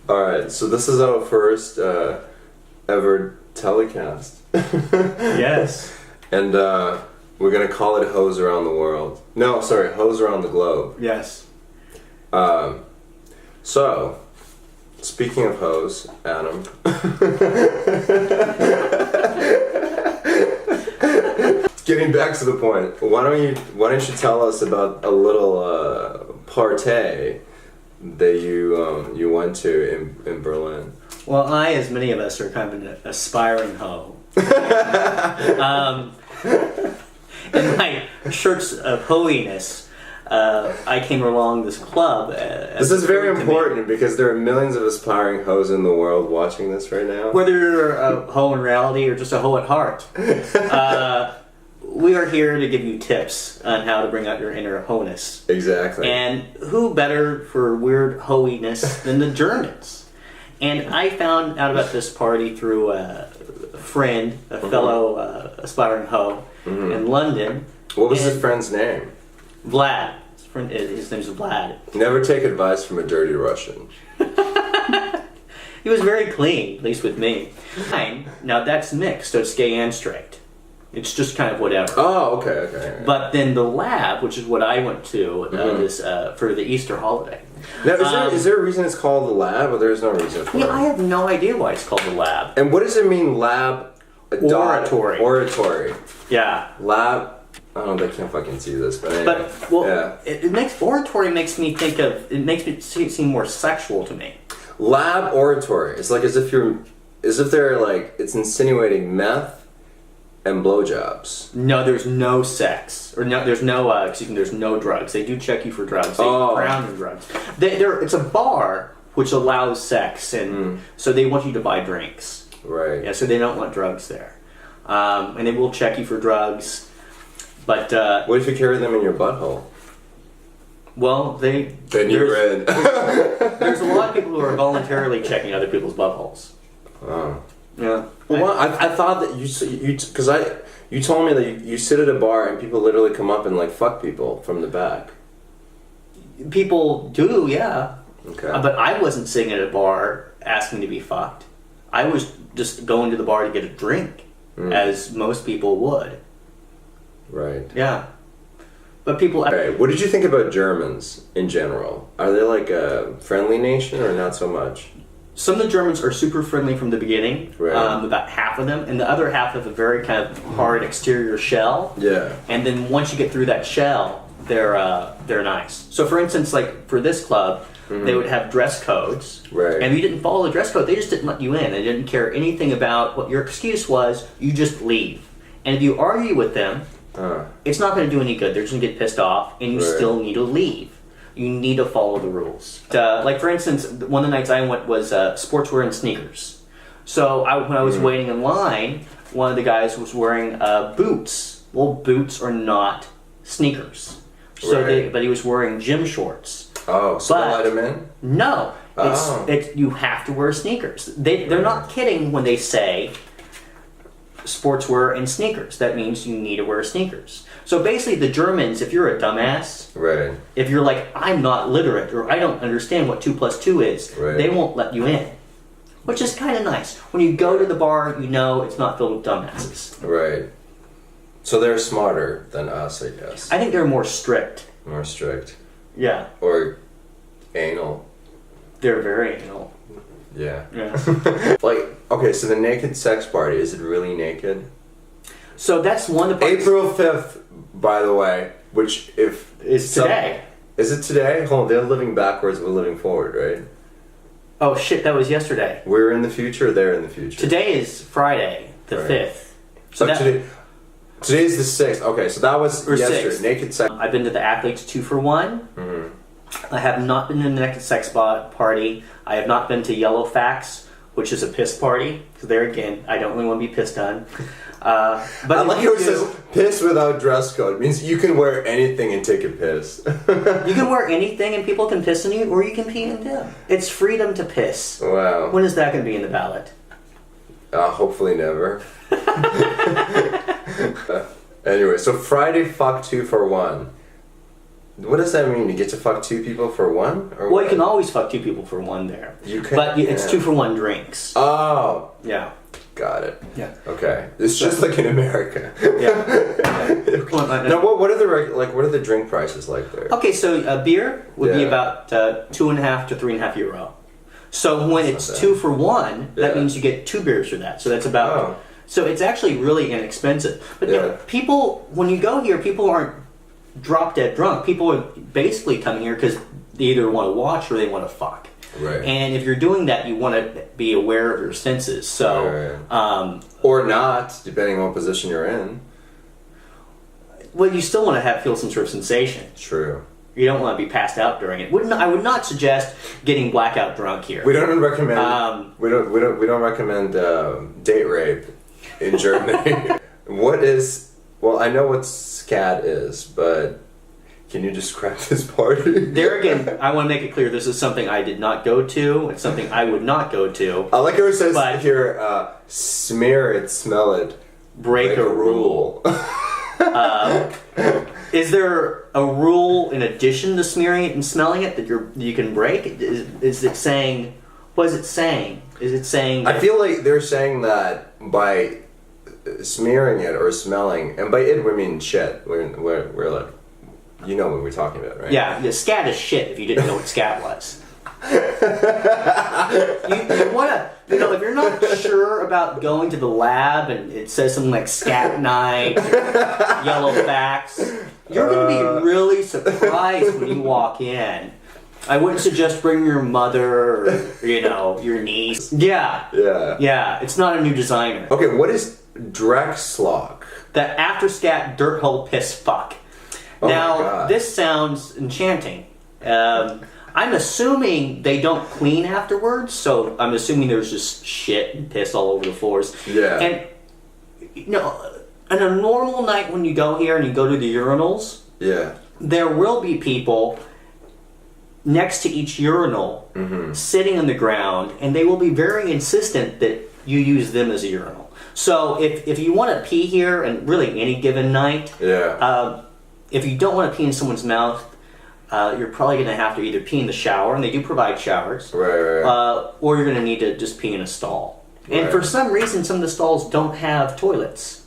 Alright, so this is our first ever telecast. Yes. And we're gonna call it Hose Around the World. No, sorry, Hose Around the Globe. Yes. So, speaking of hose, Adam. Getting back to the point, why don't you tell us about a little party that you went to in Berlin? Well, I, as many of us, are kind of an aspiring hoe. In my search of holiness, I came along this club. This is very important because there are millions of aspiring hoes in the world watching this right now. Whether you're a hoe in reality or just a hoe at heart, we are here to give you tips on how to bring out your inner hoeness. Exactly. And who better for weird hoeiness than the Germans? And I found out about this party through a friend, a fellow aspiring hoe in London. What was his friend's name? Vlad. His name's Vlad. Never take advice from a dirty Russian. He was very clean, at least with me. Now that's mixed, so it's gay and straight. It's just kind of whatever. Oh, okay. But then the Lab, which is what I went to this for the Easter holiday. Now, is there a reason it's called the Lab, or there's no reason for it? I have no idea why it's called the Lab. And what does it mean, Lab.Oratory? Oratory. Yeah. Lab. Oh, they can't fucking see this, but anyway. Oratory makes me think of. It makes it seem more sexual to me. Lab.Oratory. It's like as if they're like, it's insinuating meth and blowjobs. No, there's no sex, or no, there's no drugs. They do check you for drugs. They frown on drugs. It's a bar which allows sex, and so they want you to buy drinks. Right. Yeah, so they don't want drugs there, and they will check you for drugs. But what if you carry them in your butthole? Well, then you're in. There's a lot of people who are voluntarily checking other people's buttholes. Oh. Yeah. Well, I thought that you told me that you sit at a bar and people literally come up and like fuck people from the back. People do, yeah. Okay. But I wasn't sitting at a bar asking to be fucked. I was just going to the bar to get a drink, as most people would. Right. Yeah. But people... Okay, what did you think about Germans in general? Are they like a friendly nation or not so much? Some of the Germans are super friendly from the beginning, right. About half of them, and the other half have a very kind of hard exterior shell. Yeah. And then once you get through that shell, they're nice. So for instance, like for this club, they would have dress codes, right. And if you didn't follow the dress code, they just didn't let you in. They didn't care anything about what your excuse was. You just leave. And if you argue with them, it's not going to do any good. They're just going to get pissed off, and you still need to leave. You need to follow the rules. Like for instance, one of the nights I went was sportswear and sneakers. So when I was waiting in line, one of the guys was wearing boots. Well, boots are not sneakers. So but he was wearing gym shorts. Oh, so they let him in? No, you have to wear sneakers. They're not kidding when they say sportswear and sneakers. That means you need to wear sneakers. So basically the Germans, if you're a dumbass, right. If you're like, I'm not literate, or I don't understand what 2 + 2 is, they won't let you in. Which is kind of nice. When you go to the bar, you know it's not filled with dumbasses. Right. So they're smarter than us, I guess. I think they're more strict. More strict. Yeah. Or anal. They're very anal. Yeah. Like, okay, so the naked sex party, is it really naked? So that's one of the parties. April 5th, by the way, which is today. Is it today? Hold on, they're living backwards, we're living forward, right? Oh shit, that was yesterday. We're in the future, they're in the future. Today is Friday, the 5th. So today's the 6th. Okay, so that was yesterday. 6th. Naked sex. I've been to the Athletes 2 for 1. I have not been to the Naked Sex party. I have not been to Yellow Facts, which is a piss party. So there again, I don't really want to be pissed on. But I like how it says piss without dress code. It means you can wear anything and take a piss. You can wear anything and people can piss on you, or you can pee in them. It's freedom to piss. Wow. When is that going to be in the ballot? Hopefully never. Anyway, so Friday fuck 2 for 1. What does that mean? You get to fuck 2 people for one? Or Well, what? you can always fuck 2 people for one there. You can, but it's 2 for 1 drinks. Oh. Yeah. Got it. Yeah. Okay. It's just like in America. Yeah. Okay. Now, what are the drink prices like there? Okay, so beer would be about 2.5 to 3.5 euro. So when it's 2 for 1, that means you get 2 beers for that. So that's about. Oh. So it's actually really inexpensive. But you know, people, when you go here, people aren't drop dead drunk. People are basically coming here because they either want to watch or they want to fuck. Right. And if you're doing that, you want to be aware of your senses. So, or not, depending on what position you're in. Well, you still want to feel some sort of sensation. True. You don't want to be passed out during it. I would not suggest getting blackout drunk here. We don't recommend. We don't recommend date rape in Germany. What is? Well, I know what scat is, but can you describe this party? There again, I want to make it clear. This is something I did not go to. It's something I would not go to. I like how it says here: smear it, smell it, break a rule. Is there a rule in addition to smearing it and smelling it that you can break? Is it saying? What is it saying? Is it saying? I feel like they're saying that by smearing it or smelling, and by it we mean shit. We're like, you know what we're talking about, right? Yeah, scat is shit. If you didn't know what scat was. You want to, if you're not sure about going to the lab and it says something like scat night, or yellow facts, you're going to be really surprised when you walk in. I wouldn't suggest bringing your mother or, your niece. Yeah. It's not a new designer. Okay, what is Drexlock? The after scat dirt hole piss fuck. Oh now, this sounds enchanting. I'm assuming they don't clean afterwards, so I'm assuming there's just shit and piss all over the floors. Yeah. And, on a normal night when you go here and you go to the urinals, there will be people next to each urinal sitting on the ground, and they will be very insistent that you use them as a urinal. So if you want to pee here, and really any given night, if you don't want to pee in someone's mouth, you're probably going to have to either pee in the shower, and they do provide showers, or you're going to need to just pee in a stall. And for some reason, some of the stalls don't have toilets.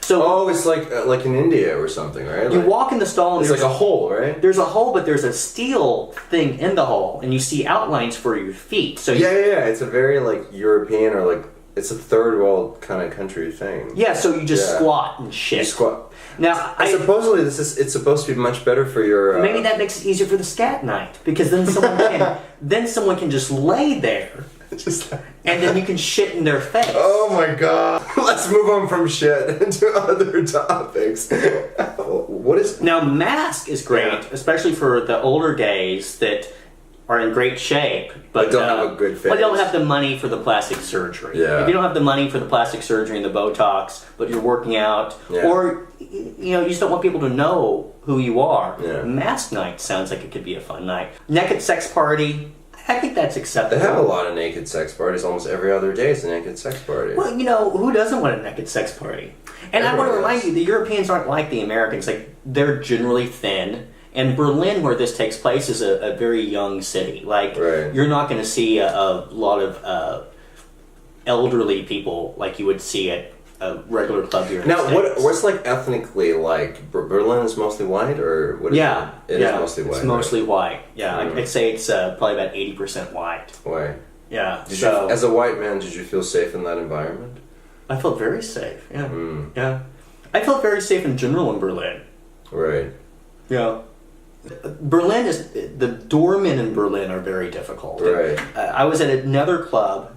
So it's like in India or something, right? You walk in the stall, and it's like a hole, right? There's a hole, but there's a steel thing in the hole, and you see outlines for your feet. So it's a very European or it's a third world kind of country thing. Yeah, so you just squat and shit. You squat. Now, supposedly it's supposed to be much better for your. Maybe that makes it easier for the scat night because then someone can just lay there, and then you can shit in their face. Oh my god! Let's move on from shit to other topics. What is now? Mask is great, especially for the older gays that are in great shape, but don't have a good face. But they don't have the money for the plastic surgery. Yeah. If you don't have the money for the plastic surgery and the Botox, but you're working out, or you just don't want people to know who you are, mask night sounds like it could be a fun night. Naked sex party, I think that's acceptable. They have a lot of naked sex parties. Almost every other day is a naked sex party. Well, who doesn't want a naked sex party? And I want to remind you, the Europeans aren't like the Americans. They're generally thin. And Berlin, where this takes place, is a very young city. You're not going to see a lot of elderly people like you would see at a regular club here in the States. What's ethnically like? Berlin is mostly white, or what is it? It is mostly white. It's mostly white. Yeah, I'd say it's probably about 80% white. White. Yeah. As a white man, did you feel safe in that environment? I felt very safe. Yeah. Yeah. I felt very safe in general in Berlin. Right. Yeah. Berlin the doormen in Berlin are very difficult. Right. I was at another club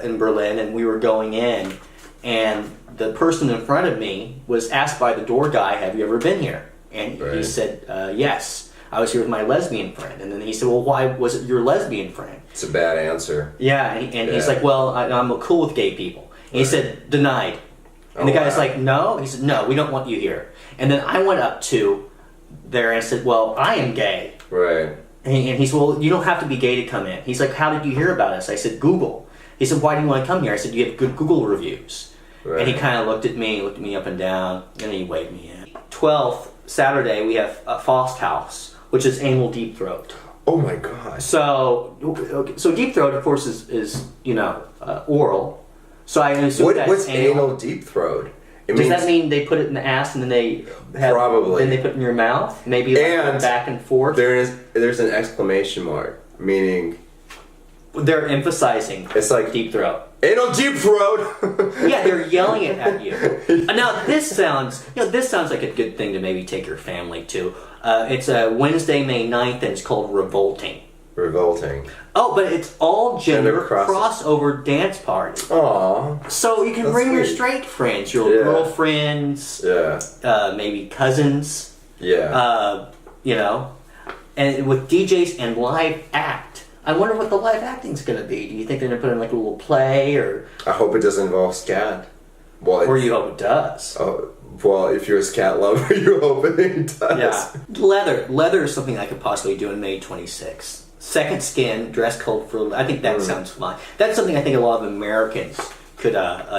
in Berlin, and we were going in, and the person in front of me was asked by the door guy, "Have you ever been here?" And he said, "Yes, I was here with my lesbian friend." And then he said, "Well, why was it your lesbian friend?" It's a bad answer. Yeah, and he's like, "Well, I'm cool with gay people." And he said, "Denied." And the guy's like, "No." He said, "No, we don't want you here." And then I went up to there and I said, "Well, I am gay." Right. And he said, "Well, you don't have to be gay to come in." He's like, "How did you hear about us?" I said, "Google." He said, "Why do you want to come here?" I said, "You have good Google reviews." Right. And he kind of looked at me up and down, and then he waved me in. 12th Saturday we have Faust House, which is anal deep throat. Oh my god. So deep throat, of course, is oral. So I assume what's anal deep throat? Does that mean they put it in the ass and then they probably then they put it in your mouth? Maybe like back and forth. There's an exclamation mark, meaning they're emphasizing it's like deep throat. Anal deep throat. Yeah, they're yelling it at you. Now this sounds like a good thing to maybe take your family to. It's Wednesday, May 9th, and it's called Revolting. Revolting. Oh, but it's all gender crosses. crossover dance party. Aww. So you can bring your straight friends, your girlfriends, maybe cousins. Yeah. And with DJs and live act. I wonder what the live acting's going to be. Do you think they're going to put in like a little play or? I hope it doesn't involve scat. Well, or you hope it does. Oh, well, if you're a scat lover, you hope it does. Yeah. Leather is something I could possibly do on May 26th. Second Skin, dress code for. I think that sounds fun. That's something I think a lot of Americans could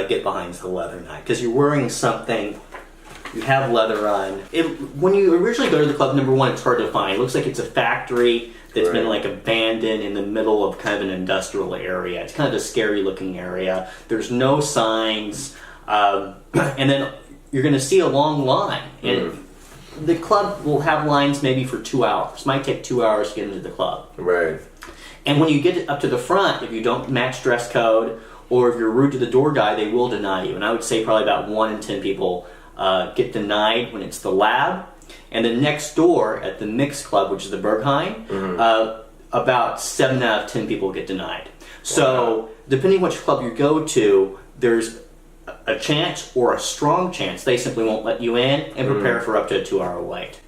get behind, the leather night, because you're wearing something. You have leather on. When you originally go to the club, number one, it's hard to find. It looks like it's a factory that's been like abandoned in the middle of kind of an industrial area. It's kind of a scary looking area. There's no signs, and then you're going to see a long line. And the club will have lines maybe for 2 hours. It might take 2 hours to get into the club. Right. And when you get up to the front, if you don't match dress code or if you're rude to the door guy, they will deny you. And I would say probably about 1 in 10 people get denied when it's the Lab. And then next door at the Mix Club, which is the Berghain, about 7 out of 10 people get denied. So depending which club you go to, there's a chance or a strong chance they simply won't let you in and prepare for up to a 2-hour wait.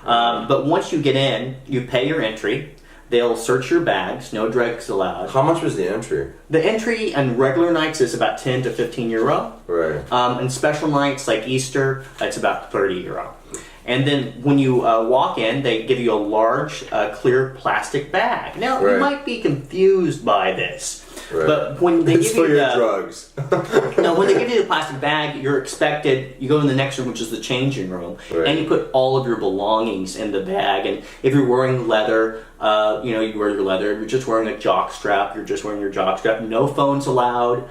But once you get in, you pay your entry. They'll search your bags. No drugs allowed. How much was the entry? The entry on regular nights is about 10 to 15 euro. Right. And special nights like Easter, it's about 30 euro. And then when you walk in, they give you a large clear plastic bag. Now, you might be confused by this. Right. But when they it's give for you your the drugs. No, when they give you the plastic bag, you're expected. You go in the next room, which is the changing room, and you put all of your belongings in the bag. And if you're wearing leather, you wear your leather. If you're just wearing a jock strap, you're just wearing your jock strap. No phones allowed.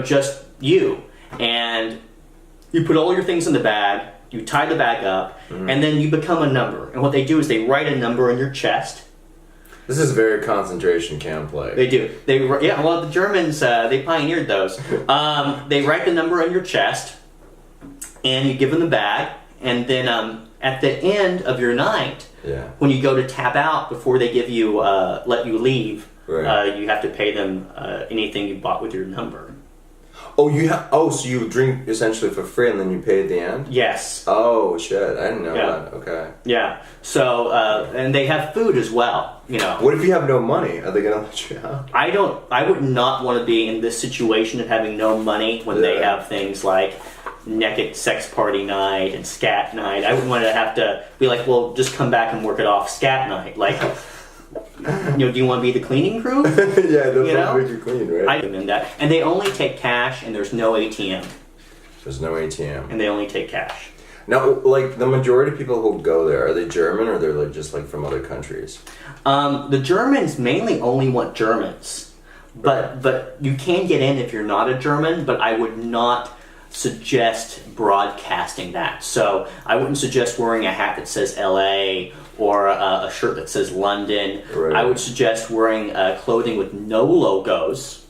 Just you. And you put all your things in the bag. You tie the bag up, and then you become a number. And what they do is they write a number on your chest. This is very concentration camp-like. They do. The Germans, they pioneered those. They write the number on your chest, and you give them the bag, and then at the end of your night, when you go to tap out before they give you, let you leave, you have to pay them anything you bought with your number. So you drink essentially for free and then you pay at the end? Yes. Oh shit! I didn't know that. Okay. Yeah. So and they have food as well. What if you have no money? Are they gonna let you out? I would not want to be in this situation of having no money when they have things like naked sex party night and scat night. I wouldn't want to have to be like, well, just come back and work it off scat night. Like, do you want to be the cleaning crew? Yeah, they'll make you clean, right? I recommend that. And they only take cash, and there's no ATM. There's no ATM. And they only take cash. Now, like, the majority of people who go there, are they German or they're like just like from other countries? The Germans mainly only want Germans. But you can get in if you're not a German, but I would not suggest broadcasting that. So I wouldn't suggest wearing a hat that says LA or a shirt that says London. Right. I would suggest wearing clothing with no logos.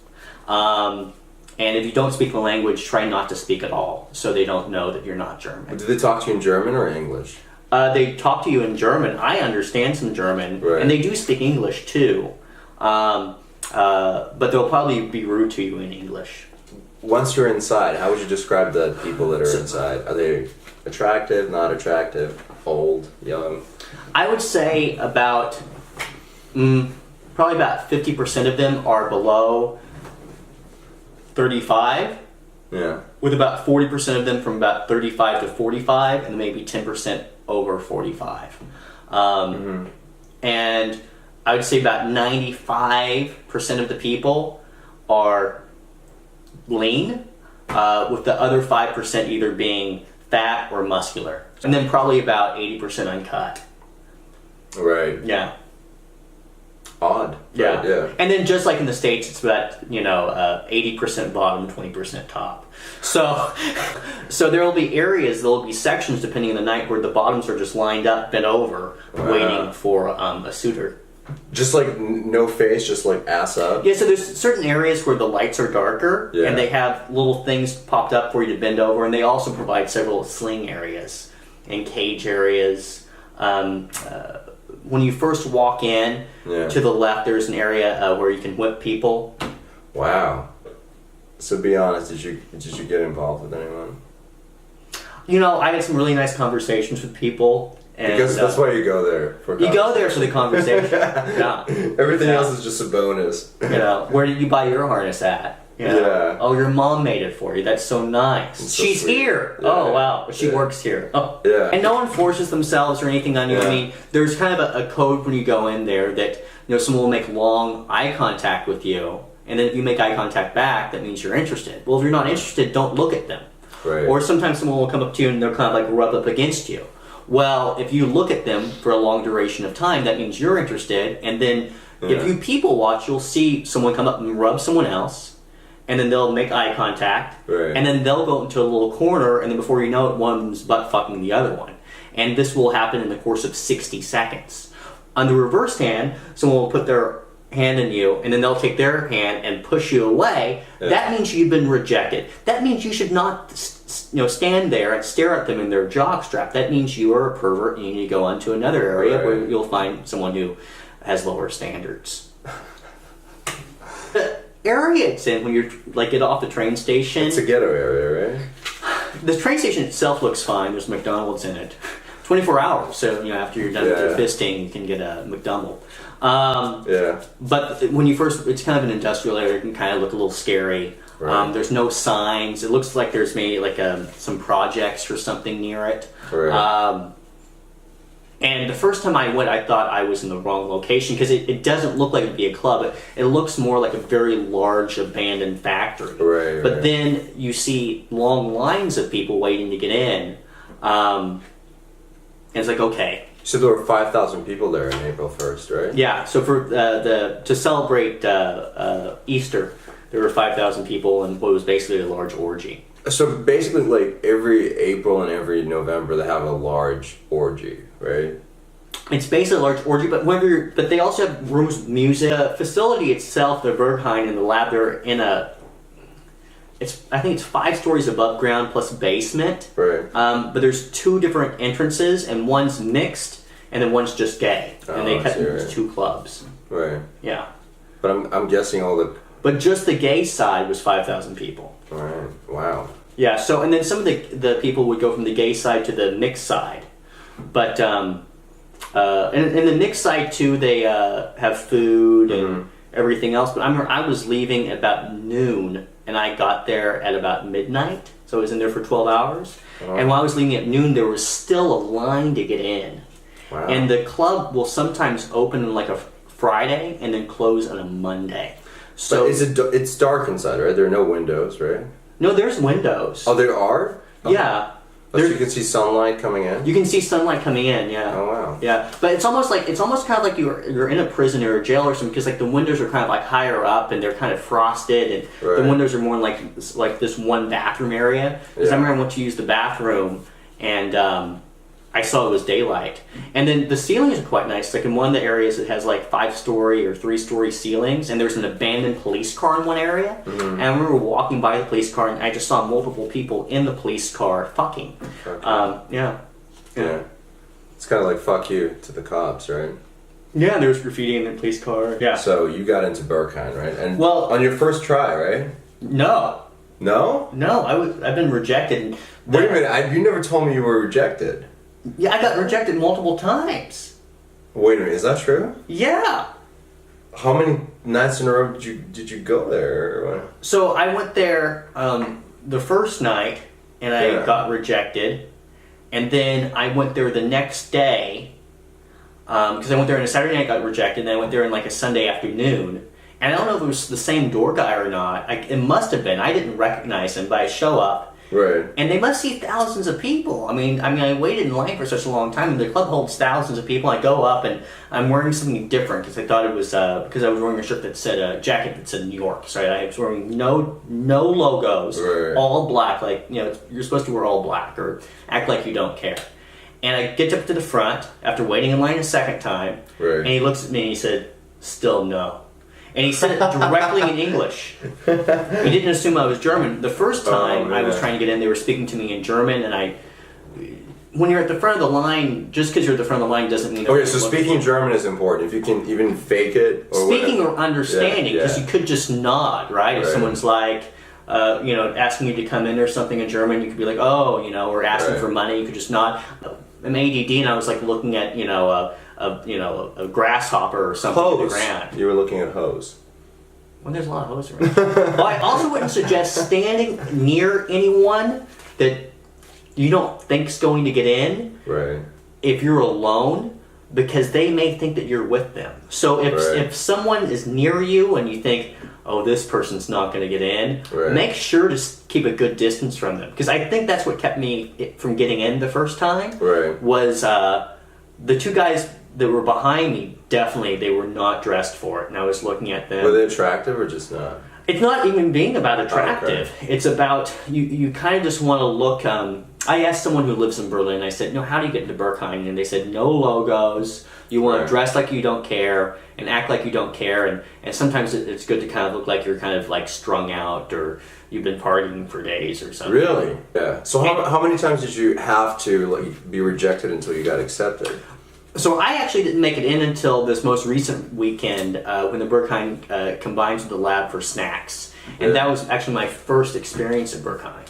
And if you don't speak the language, try not to speak at all, so they don't know that you're not German. Do they talk to you in German or English? They talk to you in German. I understand some German, and they do speak English too. But they'll probably be rude to you in English. Once you're inside, how would you describe the people that are inside? Are they attractive, not attractive, old, young? I would say about, probably about 50% of them are below 35. Yeah. With about 40% of them from about 35 to 45, and maybe 10% over 45. And I would say about 95% of the people are lean, with the other 5% either being fat, or muscular. And then probably about 80% uncut. Right. Yeah. Odd. Yeah. Right, yeah. And then just like in the States, it's about, 80% bottom, 20% top. So there will be areas, there will be sections depending on the night where the bottoms are just lined up, bent over, waiting for a suitor. Just like no face, just like ass up? Yeah, so there's certain areas where the lights are darker, and they have little things popped up for you to bend over, and they also provide several sling areas and cage areas. When you first walk in, to the left, there's an area where you can whip people. Wow. So be honest, did you get involved with anyone? I had some really nice conversations with people. And, because that's why you go there. You go there for the conversation. Yeah. Everything else is just a bonus. Where did you buy your harness at? Yeah. Oh, your mom made it for you. That's so nice. She's here. Yeah. Oh, wow. She works here. Oh. Yeah. And no one forces themselves or anything on you. Yeah. I mean, there's kind of a code when you go in there that someone will make long eye contact with you, and then if you make eye contact back, that means you're interested. Well, if you're not interested, don't look at them. Right. Or sometimes someone will come up to you and they'll kind of like rub up against you. Well, if you look at them for a long duration of time, that means you're interested. And then if you people watch, you'll see someone come up and rub someone else, and then they'll make eye contact, and then they'll go into a little corner, and then before you know it, one's butt fucking the other one. And this will happen in the course of 60 seconds. On the reverse hand, someone will put their hand in you, and then they'll take their hand and push you away. That means you've been rejected. That means you should not stand there and stare at them in their jockstrap. That means you are a pervert and you need to go on to another area where you'll find someone who has lower standards. The area it's in when you're get off the train station. It's a ghetto area, right? The train station itself looks fine. There's McDonald's in it. 24 hours, so after you're done with your fisting, you can get a McDonald's. But when you first, it's kind of an industrial area. It can kind of look a little scary. Right. There's no signs. It looks like there's maybe some projects or something near it. Right. And the first time I went, I thought I was in the wrong location because it doesn't look like it'd be a club. It looks more like a very large abandoned factory. Right. But then you see long lines of people waiting to get in. And it's like, okay. So there were 5,000 people there on April 1st, right? Yeah. So for to celebrate Easter, there were 5,000 people in what was basically a large orgy. So basically, every April and every November, they have a large orgy, right? It's basically a large orgy, but they also have rooms, music. The facility itself, the Berghain and the Lab, they're in I think it's 5 stories above ground plus basement. Right. But there's 2 different entrances, and one's mixed, and then one's just gay. And they cut into 2 clubs. Right. Yeah. But I'm guessing all the... But just the gay side was 5,000 people. All right. Wow. Yeah, so, and then some of the people would go from the gay side to the mixed side. But, and the mixed side, too, they have food and everything else. But I was leaving at about noon, and I got there at about midnight. So I was in there for 12 hours. Oh. And while I was leaving at noon, there was still a line to get in. Wow. And the club will sometimes open on a Friday and then close on a Monday. So but it's dark inside, right? There are no windows, right? No, there's windows. Oh, there are? Oh. Yeah. So you can see sunlight coming in? You can see sunlight coming in, yeah. Oh, wow. Yeah, but it's almost kind of like you're in a prison or a jail or something, because the windows are kind of higher up and they're kind of frosted, and the windows are more like this one bathroom area. Because I remember I went to use the bathroom and I saw it was daylight. And then the ceilings are quite nice. In one of the areas it has 5-story or 3-story ceilings, and there's an abandoned police car in one area. Mm-hmm. And I remember walking by the police car and I just saw multiple people in the police car fucking. Okay. Yeah. It's kind of like fuck you to the cops, right? Yeah, there was graffiti in the police car. Yeah. So you got into Berghain, right? And on your first try, right? No. No? No, I've been rejected. Wait a minute, you never told me you were rejected. Yeah, I got rejected multiple times. Wait a minute, is that true? Yeah. How many nights in a row did you go there? Or what? So I went there the first night, and I got rejected. And then I went there the next day, because I went there on a Saturday night, got rejected, and then I went there on a Sunday afternoon. And I don't know if it was the same door guy or not. It must have been. I didn't recognize him, but I show up, Right. And they must see thousands of people. I mean, I waited in line for such a long time. And the club holds thousands of people. I go up and I'm wearing something different because I thought it was because I was wearing a shirt that said a jacket that said New York. So I was wearing no logos, right. all black. Like you're supposed to wear all black or act like you don't care. And I get up to the front after waiting in line a second time, right. and he looks at me and he said, "Still no." And he said it directly in English. He didn't assume I was German. The first time I was trying to get in, they were speaking to me in German, and when you're at the front of the line, just because you're at the front of the line doesn't mean... Okay, so speaking German is important. If you can even fake it or speaking whatever. or understanding, because you could just nod, right? If someone's like, asking you to come in or something in German, you could be like, oh, or asking for money, you could just nod. I'm ADD, and I was like looking at, a grasshopper or something on the ground. You were looking at hose. Well, there's a lot of hose around. Well, I also wouldn't suggest standing near anyone that you don't think's going to get in. Right. If you're alone, because they may think that you're with them. So if someone is near you and you think, oh, this person's not going to get in, make sure to keep a good distance from them. Because I think that's what kept me from getting in the first time. Right. Was the two guys that were behind me, definitely, they were not dressed for it. And I was looking at them. Were they attractive or just not? It's not even being about attractive. Okay. It's about, you kind of just want to look... I asked someone who lives in Berlin, I said, how do you get into Berghain? And they said, no logos. You want to dress like you don't care and act like you don't care. And sometimes it's good to kind of look like you're kind of like strung out or you've been partying for days or something. Really? Yeah. So how many times did you have to be rejected until you got accepted? So I actually didn't make it in until this most recent weekend when the Berghain combines with the Lab for snacks. And that was actually my first experience at Berghain.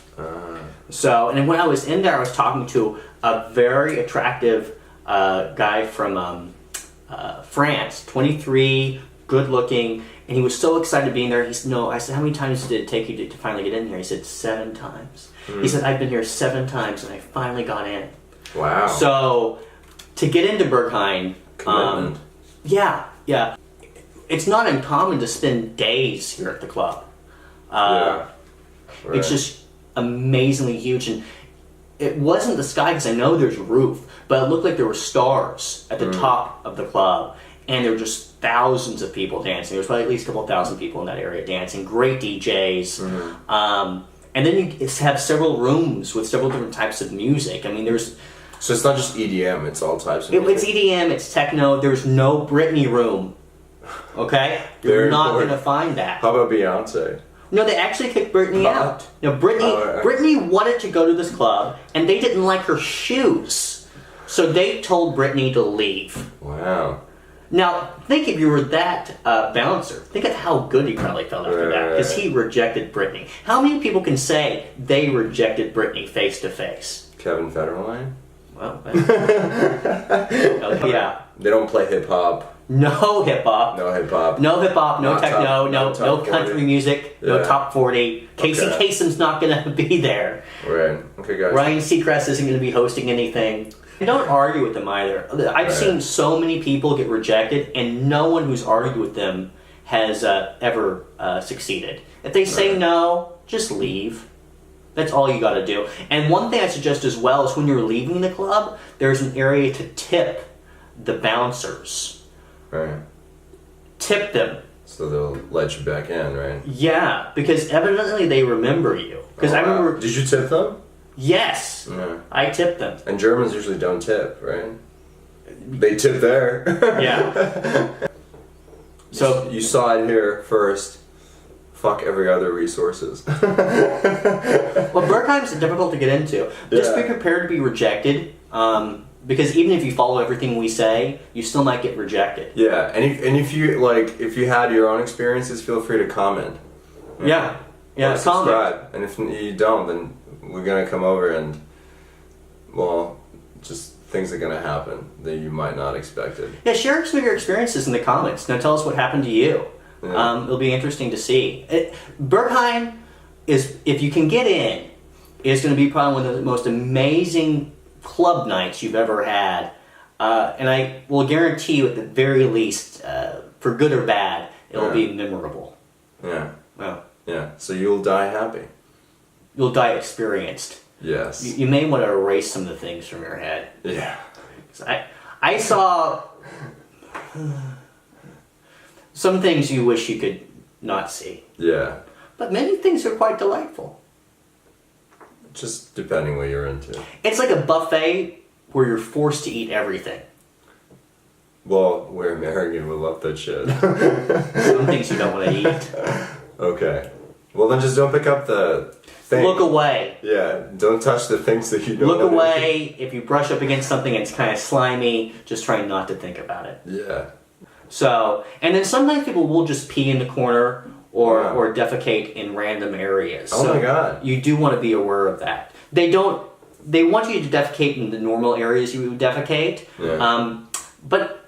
So, and then when I was in there, I was talking to a very attractive guy from France, 23, good looking, and he was so excited to be in there. He said, no, I said, how many times did it take you to finally get in here? He said, 7 times. He said, I've been here 7 times and I finally got in. Wow. So, to get into Berghain, yeah. It's not uncommon to spend days here at the club. It's just amazingly huge, and it wasn't the sky because I know there's a roof, but it looked like there were stars at the top of the club, and there were just thousands of people dancing. There was probably at least a couple thousand people in that area dancing. Great DJs, and then you have several rooms with several different types of music. I mean, there's... So it's not just EDM; it's all types of music. It's EDM, it's techno. There's no Britney room. Okay, you're not going to find that. How about Beyonce? No, they actually kicked Britney out. No, Britney wanted to go to this club, and they didn't like her shoes. So they told Britney to leave. Wow. Now, think if you were that bouncer, think of how good he probably felt after that, because he rejected Britney. How many people can say they rejected Britney face to face? Kevin Federline? Well, yeah. They don't play hip-hop. No hip-hop. No hip-hop. No hip-hop, no techno, no country 40. Music, no top 40. Casey Kasem's not going to be there. Right. Okay, guys. Ryan Seacrest isn't going to be hosting anything. And don't argue with them either. I've seen so many people get rejected, and no one who's argued with them has ever succeeded. If they say no, just leave. That's all you got to do. And one thing I suggest as well is when you're leaving the club, there's an area to tip the bouncers. Right. Tip them. So they'll let you back in, right? Yeah, because evidently they remember you. Because I remember... Did you tip them? Yes. Yeah. I tipped them. And Germans usually don't tip, right? They tip there. Yeah. So you saw it here first. Fuck every other resources. Well, Berghain's difficult to get into. Just be prepared to be rejected. Because even if you follow everything we say, you still might get rejected. Yeah, and if you had your own experiences, feel free to comment. Yeah, or subscribe. And if you don't, then we're gonna come over and, well, just things are gonna happen that you might not expected. Yeah, share some of your experiences in the comments. Now tell us what happened to you. Yeah. It'll be interesting to see. Berghain is, if you can get in, is going to be probably one of the most amazing club nights you've ever had, and I will guarantee you at the very least, for good or bad, it'll be memorable. Yeah. Well. Yeah. So you'll die happy. you'll die experienced. Yes. You may want to erase some of the things from your head. Yeah. I saw some things you wish you could not see. Yeah. But many things are quite delightful. Just depending what you're into. It's like a buffet where you're forced to eat everything. Well, we're American, we love that shit. Some things you don't want to eat. Okay. Well, then just don't pick up the thing. Look away. Yeah, don't touch the things that you don't Look want away. If you brush up against something and it's kind of slimy, just try not to think about it. Yeah. So, and then sometimes people will just pee in the corner or, Wow. or defecate in random areas. Oh So my God. You do want to be aware of that. They want you to defecate in the normal areas you would defecate. Yeah. But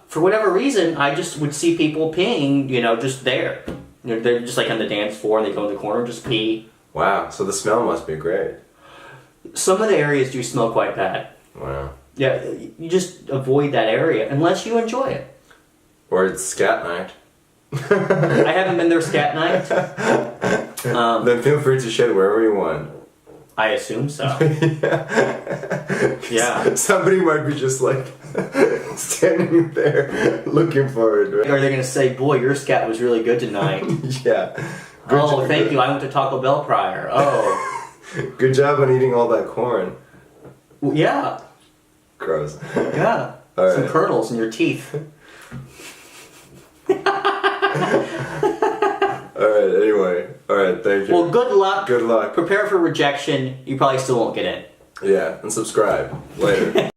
for whatever reason, I just would see people peeing, just there. They're just like on the dance floor and they go in the corner and just pee. Wow, so the smell must be great. Some of the areas do smell quite bad. Wow. Yeah, you just avoid that area unless you enjoy it. Or it's scat night. I haven't been there scat night. Then feel free to shit wherever you want. I assume so. Yeah. Yeah. Somebody might be just like standing there looking for it, right? Or they're going to say, boy, your scat was really good tonight. Yeah. Thank you. I went to Taco Bell prior. Oh. Good job on eating all that corn. Well, yeah. Gross. Yeah. All Some right. kernels in your teeth. Alright, anyway. Alright, thank you. Well, good luck. Good luck. Prepare for rejection. You probably still won't get in. Yeah, and subscribe. Later.